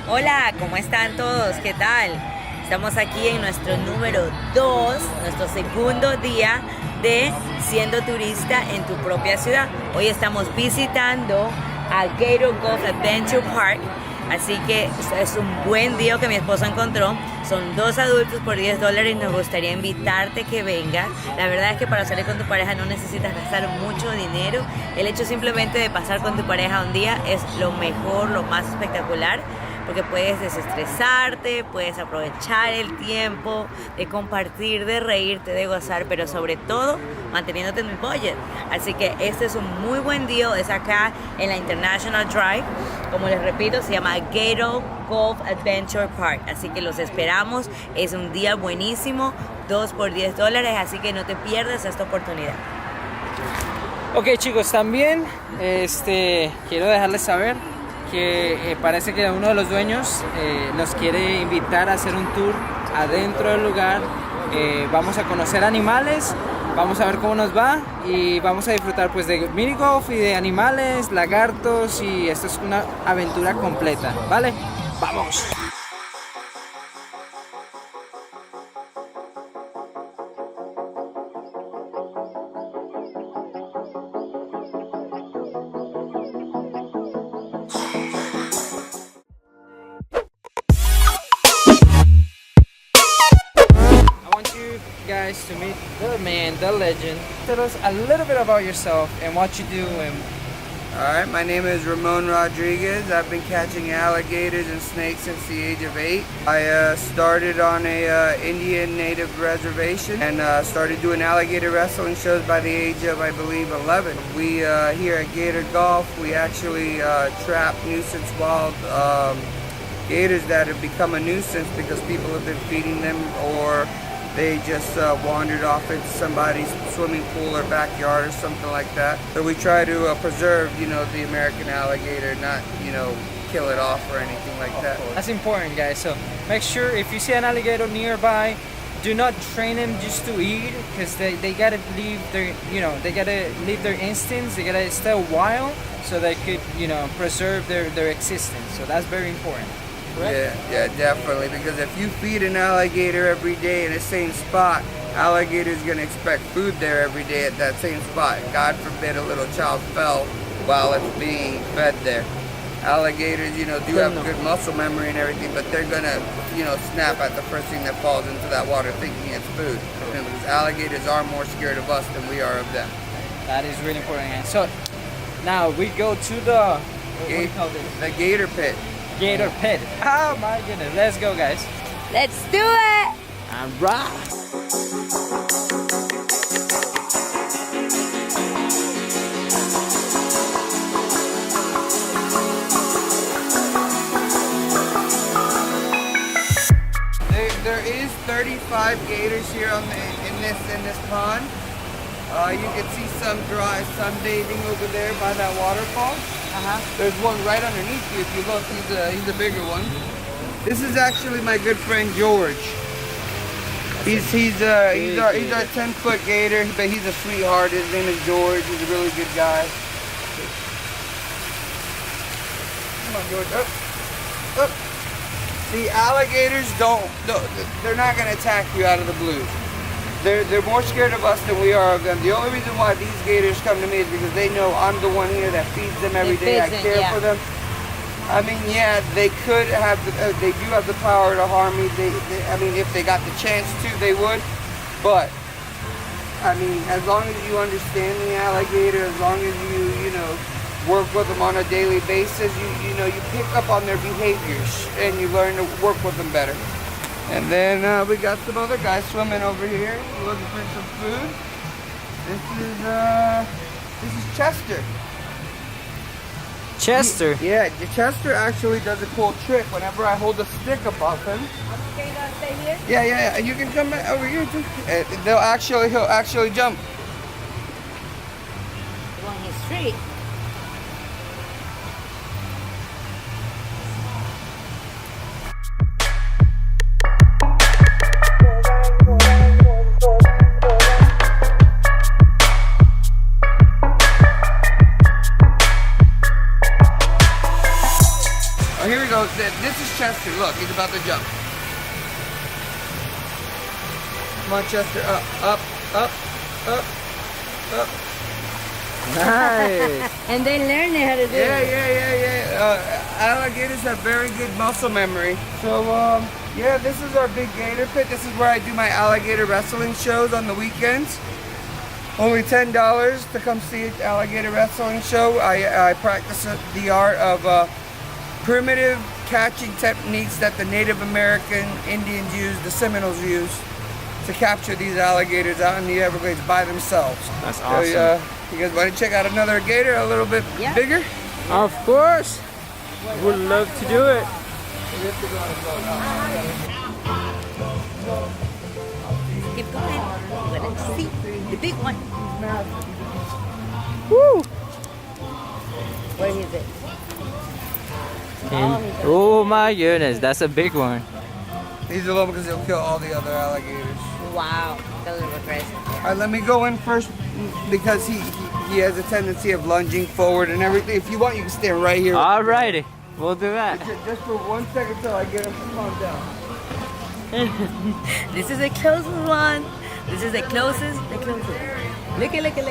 Hola, ¿cómo están todos? ¿Qué tal? Estamos aquí en nuestro número 2, nuestro segundo día de siendo turista en tu propia ciudad. Hoy estamos visitando a Gator Golf Adventure Park, así que es un buen día que mi esposo encontró. Son 2 adultos por $10. Nos gustaría invitarte que vengas. La verdad es que para salir con tu pareja no necesitas gastar mucho dinero. El hecho simplemente de pasar con tu pareja un día es lo mejor, lo más espectacular, porque puedes desestresarte, puedes aprovechar el tiempo de compartir, de reírte, de gozar, pero sobre todo manteniéndote en el budget. Así que este es un muy buen día, es acá en la International Drive. Como les repito, se llama Gator Golf Adventure Park, así que los esperamos. Es un día buenísimo, 2 por $10, así que no te pierdas esta oportunidad. Ok, chicos, también quiero dejarles saber que parece que uno de los dueños nos quiere invitar a hacer un tour adentro del lugar. Vamos a conocer animales, vamos a ver cómo nos va y vamos a disfrutar pues de mini golf y de animales, lagartos, y esto es una aventura completa, ¿vale? ¡Vamos! Guys, to meet the man, the legend. Tell us a little bit about yourself and what you do. Alright, my name is Ramon Rodriguez. I've been catching alligators and snakes since the age of 8. I started on a Indian native reservation and started doing alligator wrestling shows by the age of, I believe, 11. We here at Gator Golf, we actually trap nuisance wild gators that have become a nuisance because people have been feeding them, or they just wandered off into somebody's swimming pool or backyard or something like that. So we try to preserve, the American alligator, not, kill it off or anything like that. That's important, guys. So make sure if you see an alligator nearby, do not train them just to eat, because they gotta leave their, they gotta leave their instincts. They gotta stay wild so they could, preserve their existence. So that's very important. Yeah, definitely, because if you feed an alligator every day in the same spot, alligator's gonna expect food there every day at that same spot. God forbid a little child fell while it's being fed there. Alligators, do have good muscle memory and everything, but they're gonna, snap at the first thing that falls into that water thinking it's food. Because alligators are more scared of us than we are of them. That is really important. And so now we go to the, what do you call this? The gator pit. Gator pit. Oh my goodness. Let's go, guys. Let's do it! Alright. There is 35 gators here in this pond. You can see some dry sunbathing over there by that waterfall. There's one right underneath you. If you look, he's a bigger one. This is actually my good friend George. He's our 10-foot gator, but he's a sweetheart. His name is George. He's a really good guy. Come on, George. Up. See, alligators they're not gonna attack you out of the blue. They're more scared of us than we are of them. The only reason why these gators come to me is because they know I'm the one here that feeds them every day. I care for them. I mean, yeah, they could have, they do have the power to harm me. I mean, if they got the chance to, they would. But, I mean, as long as you understand the alligator, as long as you work with them on a daily basis, you pick up on their behaviors and you learn to work with them better. And then we got some other guys swimming over here, looking for some food. This is Chester. Chester? Yeah, Chester actually does a cool trick whenever I hold a stick above him. Okay, you gotta stay here? Yeah. You can come back over here too. He'll actually jump. Going his street. Oh, here we go. This is Chester. Look, he's about to jump. Come on, Chester. Up, up, up, up. Nice. And they learn how to do Yeah, it. yeah. Alligators have very good muscle memory. So, yeah, this is our big gator pit. This is where I do my alligator wrestling shows on the weekends. Only $10 to come see an alligator wrestling show. I practice the art of primitive catching techniques that the Native American Indians use, the Seminoles use, to capture these alligators out in the Everglades by themselves. That's awesome. So, you guys want to check out another gator a little bit bigger? Of course. Would love to do it. Keep going. We're gonna see the big one. Woo! Where is it? Oh my goodness, that's a big one. He's alone because he'll kill all the other alligators. Wow, that was aggressive. All right, let me go in first because he has a tendency of lunging forward and everything. If you want, you can stand right here. Alrighty, we'll do that. Just for 1 second till I get him to calm down. This is the closest one. This is the closest. Look at. Very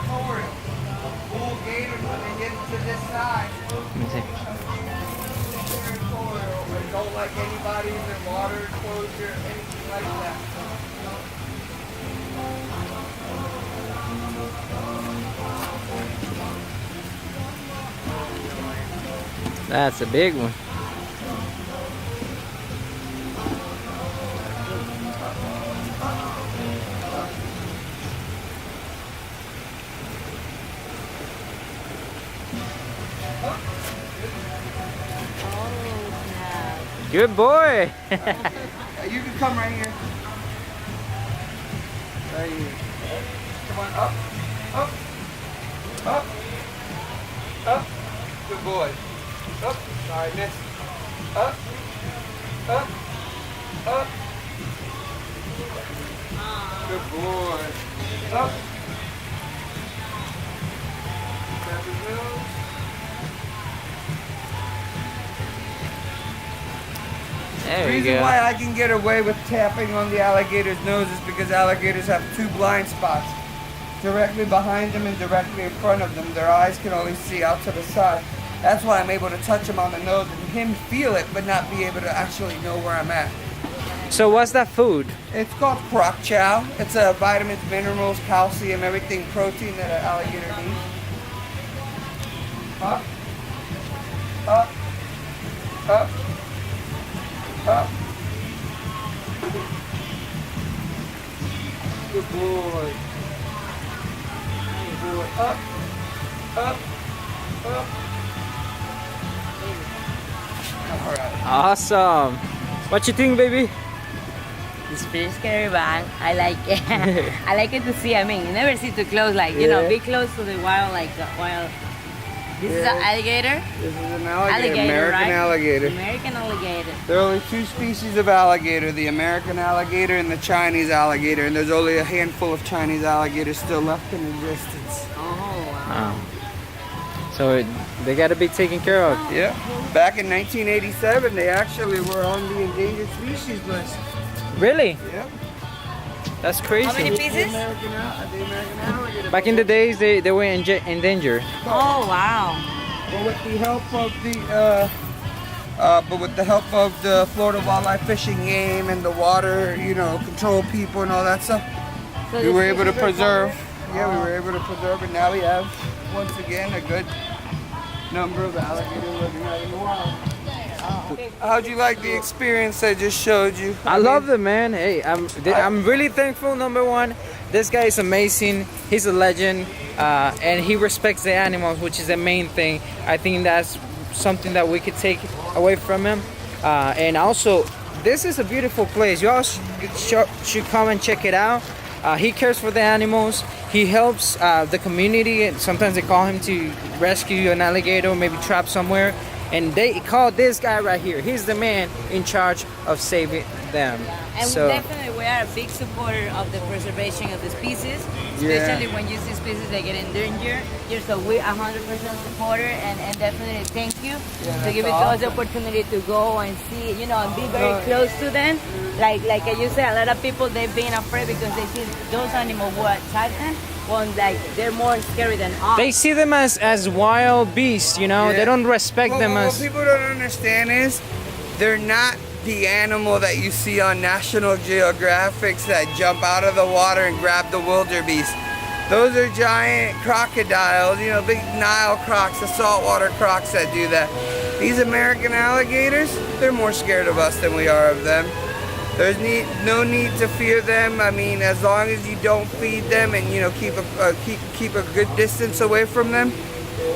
forward. Bull gators when they get to this side. Let me see. Very forward. They don't like anybody in their water enclosure, anything like that. That's a big one. Good boy. You can come right here. Right here. Come on, up, up, up, up. Good boy. Up. Sorry, miss. Up, up, up. Good boy. Up. Grab his nose. There The we reason go. why I can get away with tapping on the alligator's nose is because alligators have 2 blind spots. Directly behind them and directly in front of them. Their eyes can only see out to the side. That's why I'm able to touch him on the nose and him feel it, but not be able to actually know where I'm at. So what's that food? It's called croc chow. It's vitamins, minerals, calcium, everything, protein that an alligator needs. Up, up, up, up. Good boy. Good boy. Up, up, up. All right. Awesome. What you think, baby? It's pretty scary, but I like it. I like it to see. I mean, you never see too close, like, you know, be close to the wild, like the wild. This is an alligator? This is an alligator, Alligator, American right? alligator. American alligator. There are only 2 species of alligator, the American alligator and the Chinese alligator, and there's only a handful of Chinese alligators still left in existence. Oh, wow. So they gotta be taken care of. Yeah. Back in 1987, they actually were on the endangered species list. Really? Yeah. That's crazy. How many The pieces? American alligator. Back in the days, they were endangered. Oh, wow. But with the help of the Florida Wildlife Fishing Game and the water, you know, control people and all that stuff, So we the were able to species are preserve. gone? Yeah, we were able to preserve it. Now we have, once again, a good number of alligators living out in the wild. How'd you like the experience I just showed you? I love it, man. Hey, I'm really thankful. Number one, this guy is amazing. He's a legend, and he respects the animals, which is the main thing. I think that's something that we could take away from him. And also, this is a beautiful place. You all should come and check it out. He cares for the animals. He helps the community. And sometimes they call him to rescue an alligator, maybe trapped somewhere. And they call this guy right here. He's the man in charge of saving them. And So definitely we are a big supporter of the preservation of the species, especially when you see species that get in danger. So we 100% supporter and definitely thank you to give it to us the opportunity to go and see, you know, and be very close to them. Like you said, a lot of people, they've been afraid because they see those animals will attack them. Well, like they're more scary than us. they see them as wild beasts, you know. Yeah. They don't respect them What as. people don't understand is they're not the animal that you see on National Geographics that jump out of the water and grab the wildebeest. Those are giant crocodiles, you know, big Nile crocs, the saltwater crocs that do that. These American alligators, they're more scared of us than we are of them. There's no need to fear them. I mean, as long as you don't feed them and, you know, keep a good distance away from them,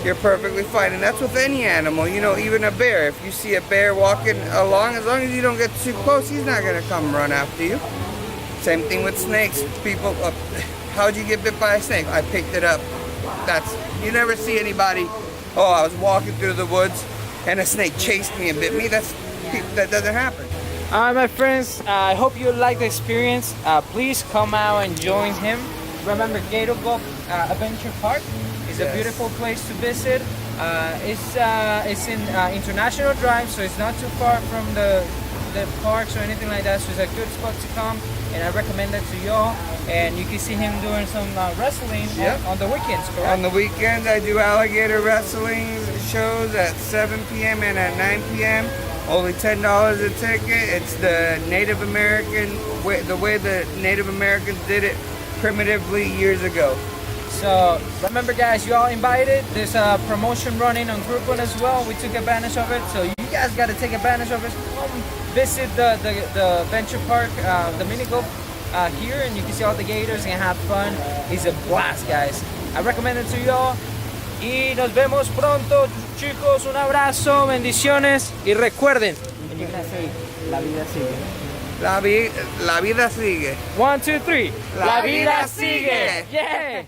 you're perfectly fine. And that's with any animal, you know, even a bear. If you see a bear walking along, as long as you don't get too close, he's not gonna come run after you. Same thing with snakes. People, how'd you get bit by a snake? I picked it up. You never see anybody, oh, I was walking through the woods and a snake chased me and bit me. That doesn't happen. Alright, my friends, I hope you liked the experience. Please come out and join him. Remember, Gator Golf Adventure Park is a beautiful place to visit. It's in International Drive, so it's not too far from the parks or anything like that. So it's a good spot to come, and I recommend it to y'all. And you can see him doing some wrestling on the weekends, correct? On the weekends, I do alligator wrestling shows at 7 p.m. and at 9 p.m. Only $10 a ticket. It's the Native American way, the way the Native Americans did it primitively years ago. So remember, guys, you all invited. There's a promotion running on Groupon as well. We took advantage of it, so you guys got to take advantage of it. Come visit the Venture Park, the mini golf here, and you can see all the gators and have fun. It's a blast, guys. I recommend it to y'all. Y nos vemos pronto, chicos. Un abrazo, bendiciones. Y recuerden, la vida sigue. La vida sigue. 1, 2, 3. La vida sigue. Yeah.